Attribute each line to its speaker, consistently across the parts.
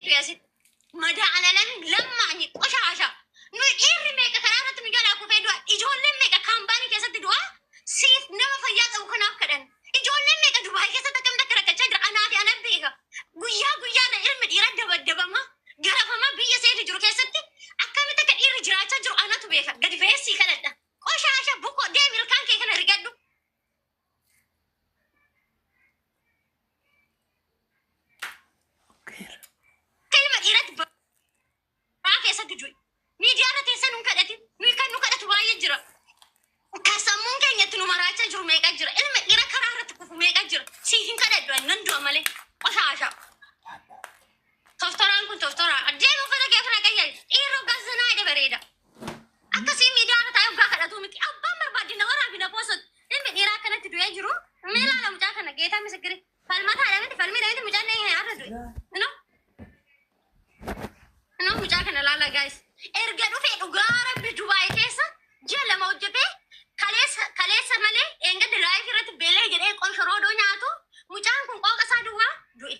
Speaker 1: ياسين مدى أنا لما عني قشاشة نير ميكا كلامة نجانا كوفي دوا إجول ميكا كامباني كيسة دوا سيف نما فيات أو خناف كدن إجول ميكا دوا كيسة تكم تكرا كتشجر أنا في أنا بيها قويا أنا إلم ديرا دبا ما جرف ما بيا سير جرو كيسة تي أكمل تكير جرا تجرو أنا تبيها قد فيسي كندا قشاشة بوكو ديميل كان كي كنا رجعدو كلمة ديرا راكي سدجوي ميديا رتيسن كدتي ميكا نكدت واي جرا كسمون كان يتنو مراچا جرو ميكا جرا علم إيرا كرارة كفو ميكا جرا سيهن كدت دوان نندو مالي وشاشا توفتران كن توفتران أجيبو فدا كيف نكيل إيرو غزنا إيدا بريدا أكسي ميديا رتايو كدتو ميكي أبا مربادي نورا بينا بوسط علم إيرا كانت دوي جرو ميلا لم جاكا نجيتا مسكري فالمتا علمت فالمي دايت مجانا هي عرض نو نو مجاكا لا guys erga dhufe dhugaara bidubaay keessa jala mawjete kaleessa malee enga drive irratti beelee jedhee qonshoroodoo nyaatu mucaan kun qooqa isaa duwwaa du'e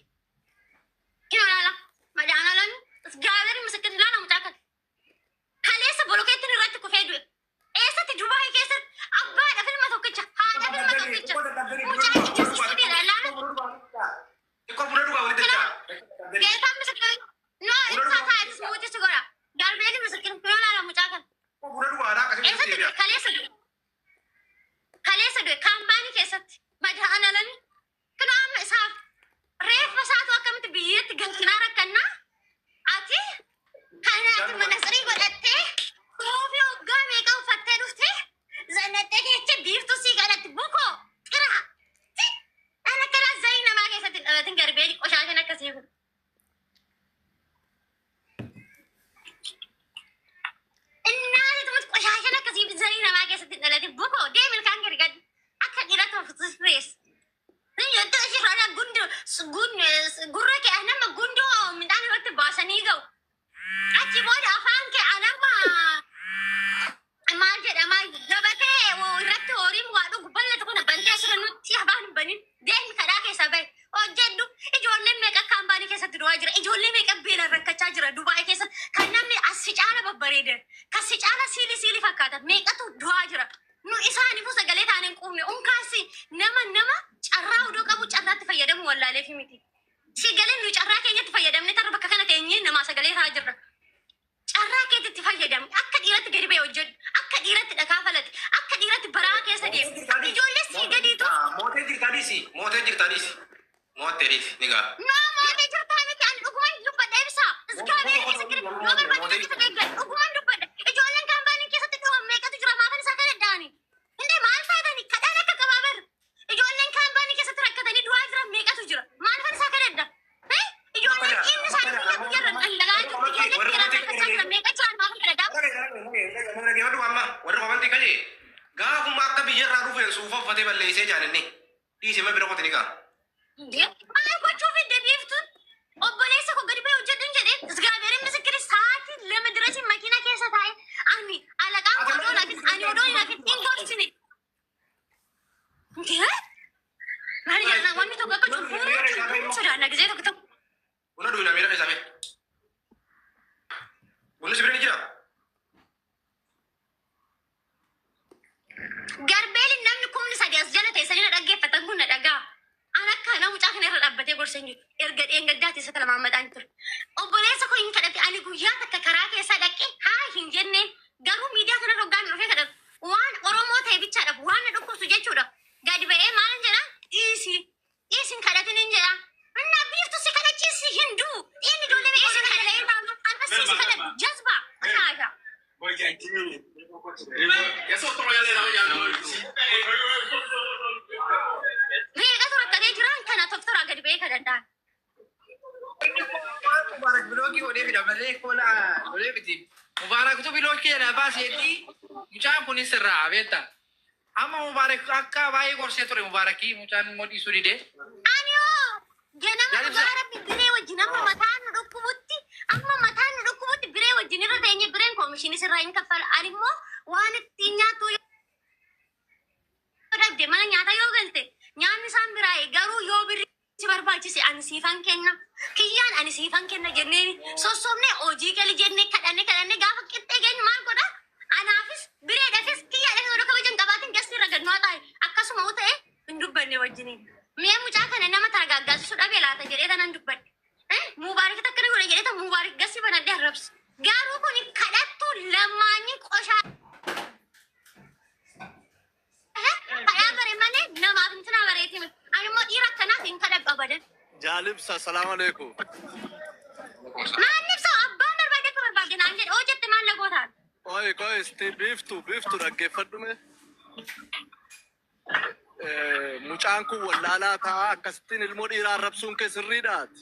Speaker 1: kinalala madaanalan gaadari misakkin laala mucaa kan kaleessa bolokeettin irratti kufee du'e eessatti dubaay keessa abbaadha filma tokkicha haadha filma tokkicha mucaan ijjisi sibiila laala geetaan misakkin no ibsaa taatis muutichi godha galbeeni misakkin kunalaala mucaa kan eessatti kaleessa du'e kaambaanii keessatti madaanalan kanaama isaaf reeffa isaatu akkamitti biyyatti galchinaa rakkannaa ati kanaati manasarii godhattee koofii hoggaa meeqa uffattee dhuftee zannattee jecha biiftuu sii kadhatti bukoo qiraa ana karaa zayii namaa keessatti dhabatin garbeeni qoshaashan akkasii kun እናት ትሙት ቆሻሻን akkasii zayii namaa keessatti dhalate bukoo deemil kaan gargad akka dhiirata of stress yotta ishirana gurra kee anama gundoo midhaan irratti baasanii ga'u achi booda afaan kee anama maal jedhama gabatee irratti horiin waa dhugu bal'atu kun bantee asirra nutti afaan hin banin deemi kadhaa keessa bahe hojjedhu ijoolleen meeqa kaambaanii keessatti du'aa jira ijoollee meeqa beela rakkachaa jira dubaay keessa kan namni as ficaala babbareedan kas ficaala siili fakkaata meeqatu du'aa jira nu isaaniifuu sagalee taaneen quufne unkaasi nama carraa odoo qabu carraatti fayyadamu wallaaleefi miti sagalee nu carraa keenyatti fayyadamne tarra bakka kana teenyee namaa sagalee taa jirra carraa keetitti fayyadamne akka dhiiratti gadi ba'e hojjedhu akka dhiiratti dhagaa falate akka dhiiratti baraa keessa deemu ijoollee sii gadiitu
Speaker 2: mootee jirtaadhiisi mooteeriif ni gaa
Speaker 1: no mootee jirtaa miti ani dhugumaan dubbadha ibsaa iskaabeera keessa gadi yoo barbaade keessa eeggan dhugumaan dubbadha ijoolleen kaambaanii keessatti dhuwan meeqatu jira maafan isaa kana dhaani indee maal faayidani kadhaan akka qabaabar ijoolleen kaambaanii keessatti rakkatanii du'aa jiran meeqatu jira maafan isaa kana dha ijoolleen inni isaanii biyyatti jirran dhangala'aa jirtu ijoolleen dhiiraa rakkachaa jiran meeqa jiran maafan kana dha
Speaker 2: warra qabanti kaje gaafuma akka biyyarraa dhufeen suufa uffatee balleessee jaalanne dhiisee bira qote ni gaa
Speaker 1: maal gochuu fidde biiftuun obboleessa koo gadi ba'e hojjedhu hin jedheen isgaabeeriin misikiri sa'aatii lama dirasi makiina keessa taa'e ani alaqaan odoo laafis ani odoo laafis hin gorsine maal jedhana wanni tokko akka cubbuu sodaanna gisee tokko tokko
Speaker 2: buna duwina miira keessa fe bunni sibira ni jira
Speaker 1: garbeelin namni kumni sadii as jala teessanii na dhaggeeffatan kun na dhagaa an akka na mucaa kana irra dhaabbatee gorsan jiru erga dheengaddaatti isa kala maammadhaan ture obboleessa koo hin kadhate ani guyyaa takka karaa keessaa dhaqee haa hin jenneen garuu miidiyaa kana hoggaan dhufee kadhatu waan oromoo ta'e bichaadhaaf waan na dhukkubsu jechuudha gadi ba'ee maalan jedha dhiisin kadhatin hin jedha anna biiftu si kadhachiisi hin duu dhiin ijoollee meeqa si kadhate anna si kadhatu jazba ashaasha meeqa turattanee jiran kana toftoraa gadi ba'ee kadhadhaan
Speaker 3: Mubarak bilookii hodhee fida malee kola hodhee fiti. Mubaraktu bilookii jedha baaseetii mucaan kunis irraa beekta. Amma Mubarak akka baay'ee gorsee ture Mubarakii mucaan immoo dhiisuu didee.
Speaker 1: Aniyoo ganama dhugaara biree wajjin amma mataan nu dhukkubutti biree wajjin irra teenye bireen koomishinii sirraa hin kaffala. Ani immoo waan ittiin nyaatu dhabde mana nyaata yoo galte nyaanni isaan biraa garuu yoo birrii si barbaachise ani siifan kenna. Kiyyaan ani siifan kenna jenneen sossomne hojii gali jenne kadhanne gaafa qixxee geenyu maal godha anaafis bireedhaafis kiyyaadhaafis odoo kabajan qabaatin gasti ragannoo ta'e akkasuma u ta'e hin dubbanne wajjiniin mi'a mucaa kana nama targaaggaasisu dhabee laata jedhee tanan dubbadhe mubaarik takkana godhe jedhee tan mubaarik gasti banadhee arrabsa garuu kun kadhattu lamaanyi qoshaa kadhaa bare malee namaaf intina bareeti ani immoo dhiira akkanaaf hin kadhadhu abadan.
Speaker 4: Jaalibsa, assalamu alaikum.
Speaker 1: Maalif soo abbaan barbaade naan jedhe hojjette maal lagootaan.
Speaker 4: Koi, isti biftu dhaggeeffadhu mee. Mucaan kun wallaalaa ta'a akkasittiin ilmoo dhiiraa arrabsuun kee sirriidhaati.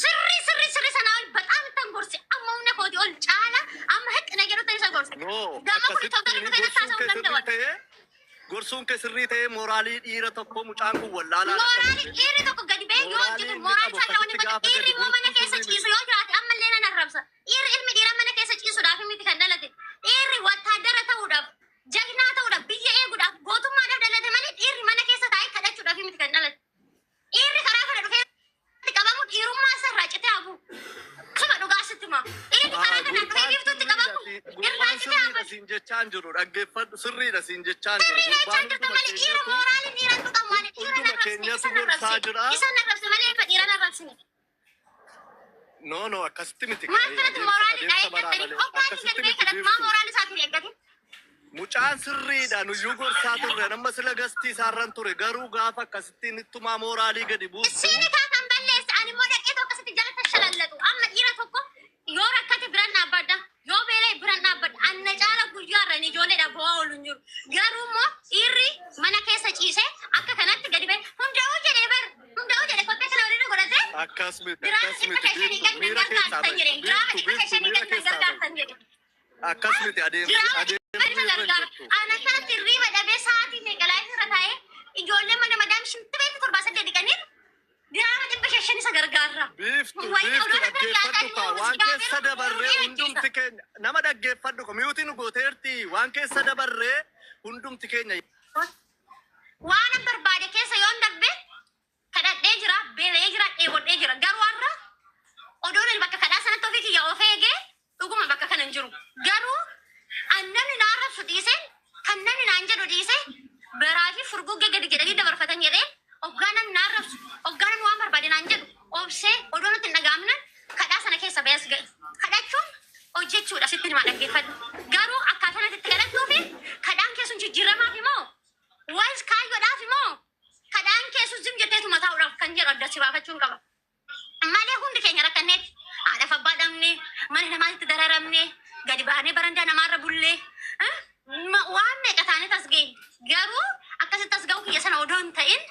Speaker 1: Sirri sanaa ol bataam ittaan gorse amma humna kooti ol caala amma hiqqina jedhu isa gorse. Gama kun toftanii dhufee taasisuu danda'u.
Speaker 4: Gorsuun kee sirrii ta'ee mooraalii dhiira tokko mucaan kun wallaalaa.
Speaker 1: Mooraalii dhiirri tokko gadi ba'ee yoo hojjetu mooraalii isaa ta'uu ni godha. Dhiirri immoo mana keessa ciisu yoo jiraate amma illee nan arrabsa. Ilmi dhiiraa mana keessa ciisuudhaaf miti kan dhalate. Dhiirri wattaaddara ta'uudhaaf, jagnaa ta'uudhaaf, biyya eeguudhaaf, gootummaadhaaf dhalate malee dhiirri mana keessa taa'ee kadhachuudhaaf miti kan dhalate. Dhiirri karaa kana dhufee qabamu dhiirummaa isaa irraa citee hafu. Suma dhugaa sitti maa. Dhiirri karaa kana dhufee biiftuutti qabamu irraa citee hafu.
Speaker 4: Siin jechaan jiru dhaggeeffadhu sirriidha siin jechaan jiru.
Speaker 1: Gurbaan hunduma
Speaker 4: keenyatu gorsaa jira.
Speaker 1: Isaan arrabse malee dhiira arrabsine.
Speaker 4: No, akkasitti miti.
Speaker 1: Maaltu mooraalii eeggatanii hoggaanii galmee kadhatu maa mooraalii isaatiin eeggatu.
Speaker 4: Mucaan sirriidha nuyyuu gorsaa turre nama sila gastii isaarran ture garuu gaafa akkasittiin ittumaa mooraalii gadi buusu.
Speaker 1: Isiini kaakan balleessa ani immoo dhaqee tokko akkasitti jalatti shalallatu amma dhiira tokko yoo rakkate biran dhaabbadha yoo beelee biran dhaabbadha anna caala guyyaarra ni ijoolleedha bu'aa oolu hin jiru garuu immoo dhiirri mana keessa ciisee akka kanatti gadi ba'e hunda'uu jedhe kottee kana waliin godhate.
Speaker 4: Akkas miti
Speaker 1: miira
Speaker 4: adeemsi.
Speaker 1: Ana kanatti riba dhabee sa'aatii meeqalaa irra taa'ee ijoollee mana madaam shimti beektu torbaa saddeet dhiqaniin diraama 500 isa gargaarra.
Speaker 4: Biiftu dhaggeeffadhu kaa waan keessa dabarree hundumti keenya nama dhaggeeffadhu kaa miyuutiin nu gooteerti waan keessa dabarree hundumti keenya.
Speaker 1: Waan barbaade keessa yoon darbe kadhadhee jira beelee jira dheebodhee jira garuu har'a odoon bakka kadhaa sanatti ofii kiyya of eegee dhuguma bakka kana hin jiru garuu annani na arrabsu dhiise kan namni naan jedhu dhiise baraa fi furguggee gadi jedhanii dabarfatan jedhee hoggaanan na arrabsu hoggaanan waan barbaade naan jedhu obsee odoo nutti hin dhagaamne kadhaa sana keessa bees ga'e kadhachuun hojjechuudha sitti nima dhaggeeffadhu garuu akkaataa natti kadhattuu fi kadhaan keessun jijjiiramaaf immoo waayis kaayyoodhaaf immoo kadhaan keessu zim jetteetu mataa'uudhaaf kan jedhu adda si baafachuun qaba. Malee hundi keenya rakkanneetti haadhaaf abbaa dhabne mana namaatti dararamne gadi baanee barandaa namaarra bullee waan meeqa taanee tas ga'e garuu akkasitti as ga'uu kiyya sana odoo hin ta'in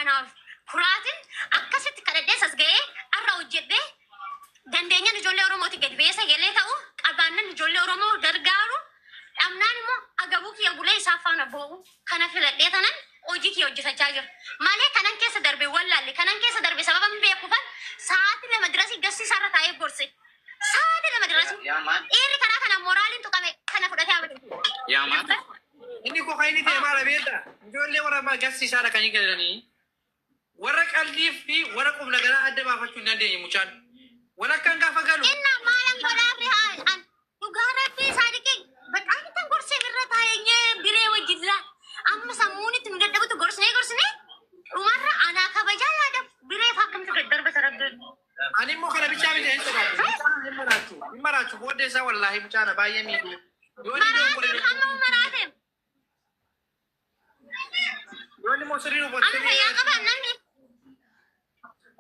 Speaker 1: anaaf kuraatiin akkasitti kadhadhee as ga'ee har'a hojjedhee dandeenyaan ijoollee Oromooti gadi beessa galee ta'u qabaannan ijoollee Oromoo gargaaru dhabnaan immoo agabuu kiyya bulee isaaf faana boo'u kana filadhee tanan hojii kiyya hojjetachaa jira. Malee kanan keessa darbe wallaalle kanan keessa darbe sababa hin beekufan sa'aatii lama dirasii gassiisaarra taa'ee gorse. Sa'aatii lama dirasii dhiirri karaa kana moraaliin tuqame kana fudhatee abade.
Speaker 3: Yaa maata. Inni koo kan inni ta'e maala beekta. Ijoollee warra gassiisaadha kan hin galanii. Warra qalbii fi warra qubna garaa adda baafachuu hin dandeenye mucaan. Warra akkan gaafa galu.
Speaker 1: Inna maalan godhaarri haan dhugaa rabbii saadiqee baqaan itti gorsee irra taa'ee biree wajjirra. Amma sammuun itti nu dadhabutu gorsine dhumarra anaa kabajaa yaada bireef akkamtu daddarbata rabbiin.
Speaker 3: Ani immoo kana bichaa bichaa hin sodaatu. Hin maraatu booddee isaa wallaahi mucaana baay'ee miidhu.
Speaker 1: Maraateem amma maraateem.
Speaker 3: Yoonni immoo sirrii nu
Speaker 1: Amma fayyaa qabaan namni.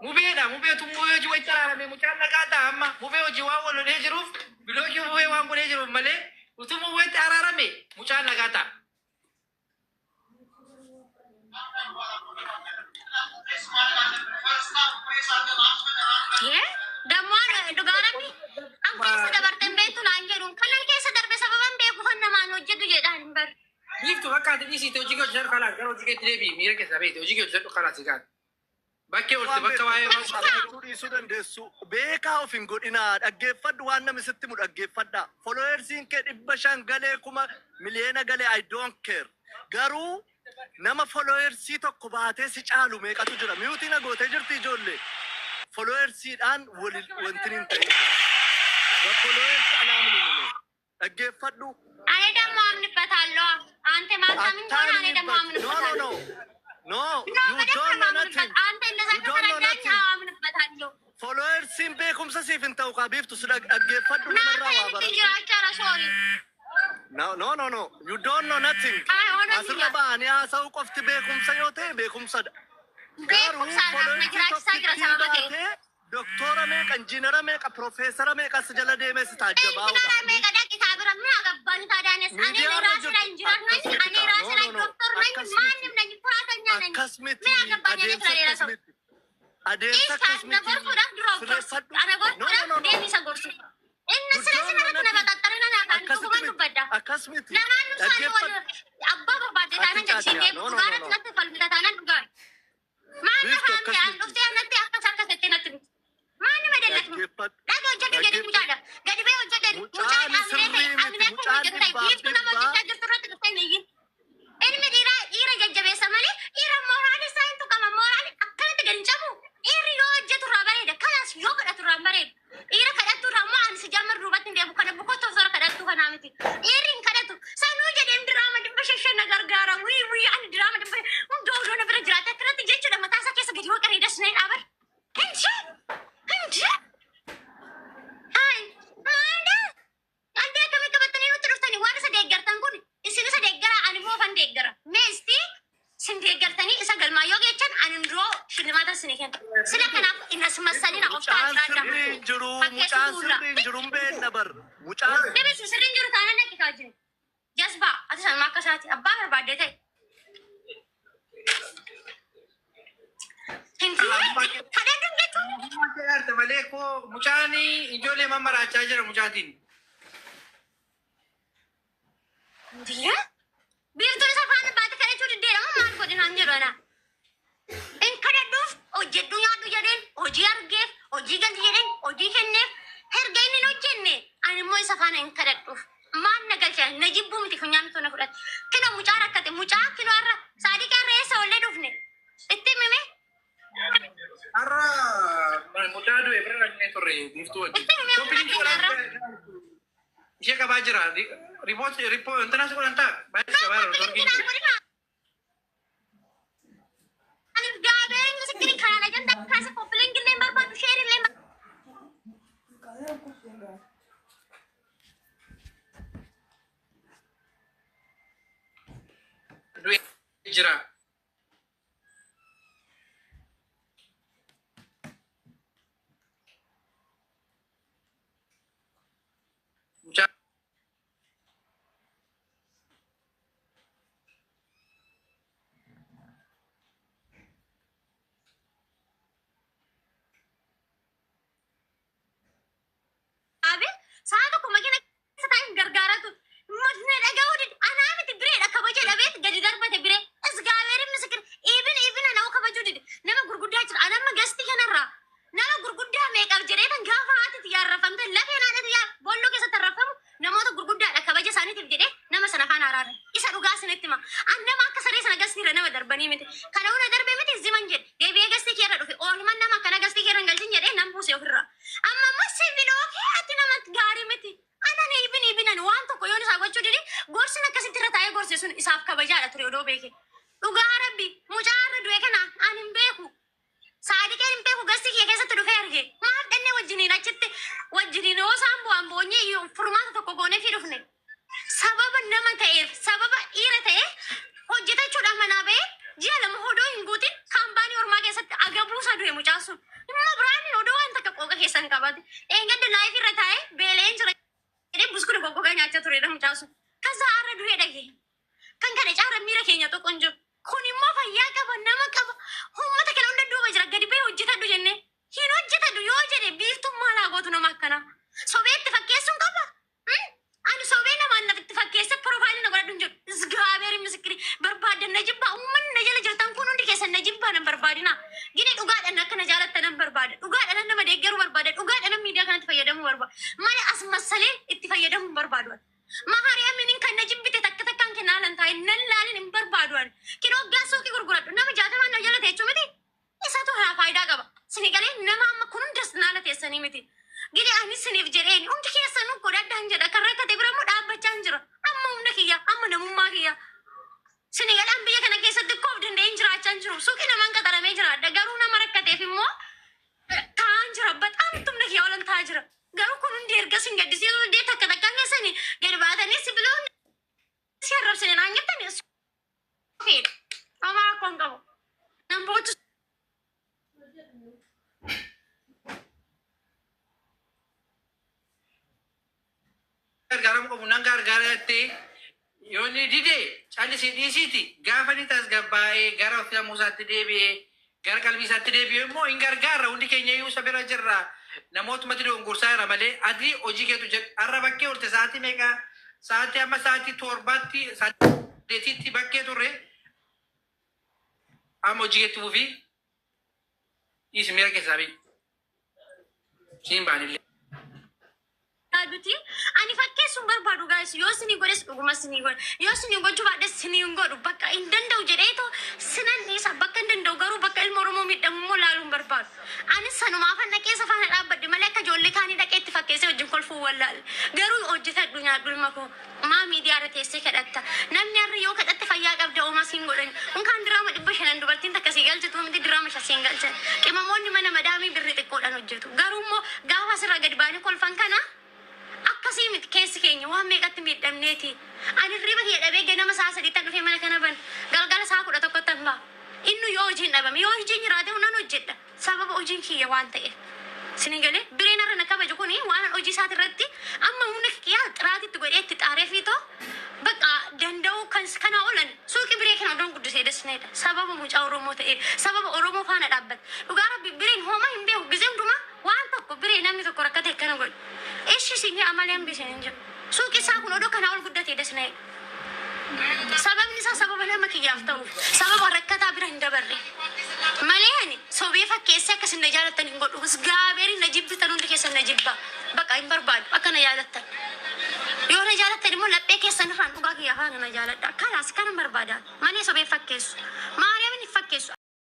Speaker 3: Mubeedha mubeetu mubee hojii wayii xaraarame mucaan nagaa ta'a amma mubee hojii waan wal lolee jiruuf biloojii mubee waan godhee jiruuf malee utuu mubee xaraarame mucaan nagaa ta'a.
Speaker 1: Dammaan dhugaa rabbi an keessa dabarteen beektu naan jedhuun kanan keessa darbe sababan beeku kan namaan hojjetu jedhaan hin baru.
Speaker 3: Biiftu bakka ati dhiisiite hojii kee hojjetan kalaan gara hojii keetti deebi'i miira keessa beekte hojii kee hojjetu kalaan si gaati. Bakkee oolte bakka waa'ee
Speaker 4: dhiisuu dandeessu beekaa of hin godhinaa dhaggeeffadhu waan namni sitti mu dhaggeeffadha. Foloowersiin kee 500 galee 1,000,000 galee I don't care garuu nama foloowersii tokko baatee si caalu meeqatu jira miyuutiin agootee jirti ijoollee. followersiidhaan wantinin ta'e. Followersi anaamin dhaggeeffadhu.
Speaker 1: እኔ ደግሞ አምንበታለሁ። አንተ ማታምን ከሆነ እኔ ደግሞ አምንበታለሁ።
Speaker 4: No, you don't know nothing.
Speaker 1: አንተ እንደዛ ከተረዳኝ አምንበታለሁ።
Speaker 4: Followersiin beekumsa siif hin ta'u qabiiftu si dhaggeeffadhu namarraa waa baratu. No. You don't know nothing. Asirra ba'anii haasa'uu qofti beekumsa yoo ta'e beekumsadha. Garuu followersi tokkittiin baatee doktora meeqa, injiinara meeqa, profeesara meeqa si jala deemee si taajjabaa'udha. Akkasmiti adeemsa akkasmiti akkasmiti
Speaker 3: malee ko mucaan ijoollee mammarachaa jira mucaatiin.
Speaker 1: Biirtuun safaan baate kadhachuu diddeedha maal godhinaan jedhana. In kadhadhuuf hojjedhu nyaadhu jedheen hojii argeef hojii galti jedheen hojii kenneef herga inni hojjenne ani immoo isa faana hin kadhadhuuf maal na galcha na jibbuu miti funyaan tona fudhate kina mucaa rakkate mucaa kino har'a saadiqaa reessa ollee dhufne itti mime.
Speaker 3: Har'a mucaa du'e bira dhaqnee turre biiftuu wajjin. Ishee qabaa jira. Ripoot intanaa si godhan ta'a. Baay'ee qabaa jira.
Speaker 1: Ani gaabeen misikiri kanaan ajanda kaasa koppileen gillee barbaadu sheerillee
Speaker 3: du'e jira. Mucaa
Speaker 1: saata kuma kina sataan gargaaratu matne dhaga'uu did anaa miti bireedha kabaja dhabeet gadi darbate biree isgaabeerin misikir even anaa kabajuu did nama gurguddaa jira anamma gasti kanarraa nama gurguddaa meeqaaf jedheetan gaafa haatitti yaarrafamte lafeen haadhati yaa bolloo keessatti arrafamu namoota gurguddaadha kabaja isaaniitiif jedhee nama sana afaan araara isa dhugaa sinitti hima annama akka saree sana gastiirra nama darbanii miti kana hunda darbee miti ziman jedhe deebi'ee gastii keerra dhufe oolman nama akkana gastii keerra hin galchin jedhee nan buuse ofirraa amma ammoo sibiloo keetti nama gaarii miti anan ibinan waan tokko yoon isaa gochuu didi gorsin akkasitti irra taa'ee gorse sun isaaf kabajaadha ture odoo beeke dhugaa rabbi mucaa irra du'e kana an hin beeku saadiqeen hin beeku gastii kee keessatti dhufee arge maaf dhannee wajjiniin achitti wajjiniin yoo isaan bu'an boonyee iyyuu furmaata tokko goonee fi dhufne sababa nama ta'eef sababa dhiira ta'e hojjetachuudhaaf manaa ba'ee ji'a lama odoo hin guutin kaampaanii ormaa keessatti agabuusa du'e mucaa sun immoo biraan odoo waan takka qooqa keessan qabate eeggadda laayif irra taa'ee beeleen jira jedhee buskuna goggogaa nyaachaa turedha mucaa sun kasa har'a du'ee dhage kan kana caara miira keenya tokko hin jiru kun immoo fayyaa qaba nama qaba uummata kana hunda duuba jira gadi ba'ee hojjetadhu jennee hin hojjetadhu yoo jedhe biiftummaa laa gootu nama akkana sobee itti fakkeessuun qaba ani sobee namaan nafitti fakkeesse profaayilii na godhadhu hin jedhu isgaabeeri misikiri barbaadan na jibbaa uummanni na jala jirtan kun hundi keessan na jibbaa nan barbaadina gini dhugaadhaan akka na jaalatta nan barbaada dhugaadhaan nama deeggaruu barbaada dhugaadhaan miidiyaa kanatti fayyadamuu barbaada malee as masalee itti fayyadamuu barbaadu mahari aminin kan na jibbite takka takkaan kennaalan taa'e nan laalin hin barbaadu kino hoggaa suuqii gurguradhu nama jaatamaan na jala teechuu miti isatu haa faayidaa qaba Sinigalee nama amma kun hundas naala teessanii miti. Gidi ani siniif jedheen hundi keessanuu godhadhaan jedha kan rakkate biramoo dhaabbachaa hin jira. Amma humna kiyya amma namummaa kiyya. Sinigalaan biyya kana keessatti koof danda'een jiraachaa hin jiru. Suuqii namaan qaxaramee jiraadha. Garuu nama rakkateef immoo taa'aa hin jira. Baxaan humna kiyya olan taa'aa jira. Garuu kun hundi erga sin gaddisiisu hundee takka takkaan keessanii gadi baatanii sibiloonni si arrabsanii naan jettanii feedha. Amma rakkoon qabu. Namboota
Speaker 3: gargaaramuu qabu nan gargaarattee yoo inni dide callisii dhiisiiti gaafa inni tasgabbaa'ee gara of muusaatti deebi'ee gara qalbii isaatti deebi'ee immoo hin gargaarra hundi keenya iyyuu isa bira jirra namootumatti dogongorsaa jira malee adii hojii keetu jedhu har'a bakkee oolte sa'aatii meeqa sa'aatii amma sa'aatii torbaatti saddeetitti bakkee turre amma hojii keetti fufi dhiisi miira keessaa bi siin baanillee.
Speaker 1: Aduti ani fakkeessuun barbaadu gaa'is yoo sinii godhes dhuguma sinii godhe yoo sinii gochuu baadhes sinii hin godhu bakka hin danda'u jedheetoo sinan dhiisa bakka hin danda'u garuu bakka ilma Oromoo miidhamu immoo laaluun barbaadu. Anis sanumaafan dhaqeessa faana dhaabbadde malee akka ijoollee kaanii dhaqeetti fakkeessee wajjin kolfuu wallaale garuu hojjetadhu nyaadhu ilma koo maa miidiyaarra teessee kadhatta namni harri yoo kadhatte fayyaa qabda oomaa siin godhani unkaan diraama 500 dubartiin takka sii galchitu miti diraama 5 siin galchan qimamoonni mana madaamii birrii xiqqoodhaan hojjetu garuu immoo gaafa asirra gadi baanii kolfan kana akkasii miti keessi keenya waan meeqatti miidhamneeti. Ani riba kee dhabee ganama sa'a sadiittan dhufee mana kana ban galgala sa'a 11 ba'a. Inni yoo hojiin dhabame yoo hojiin jiraate nan hojjedha sababa hojiin kiyya waan ta'eef. Sinigalee bireen irra na kabaju kuni waan hojii isaati irratti amma humna kiyyaa xiraatitti godhee itti xaaree fiitoo bakka danda'u kana oolan suuqii biree kana odoon guddisee desneedha sababa mucaa Oromoo ta'e sababa Oromoo faana dhaabbata. Dhugaa rabbi bireen homaa hin beeku gisee hundumaa waan tokko biree namni tokko rakkate kana godhu. Ishi singe amalee hambisee hin jiru. Suuqii isaa kun odoo kanaa ol guddatee desneedha. Sababni isaa sababa nama kiyyaaf ta'uuf sababa rakkataa bira hin dabarre. Malee ani sobee fakkeessee akkas hin na jaalattan hin godhu. Gaabeeri na jibbitan hundi keessan na jibba. Bakka hin barbaadu akka na jaalattan. Yoo na jaalattan immoo laphee keessan irraan dhugaa kiyyaa faana na jaaladha. Kanaas kana barbaada. Malee sobee fakkeessu.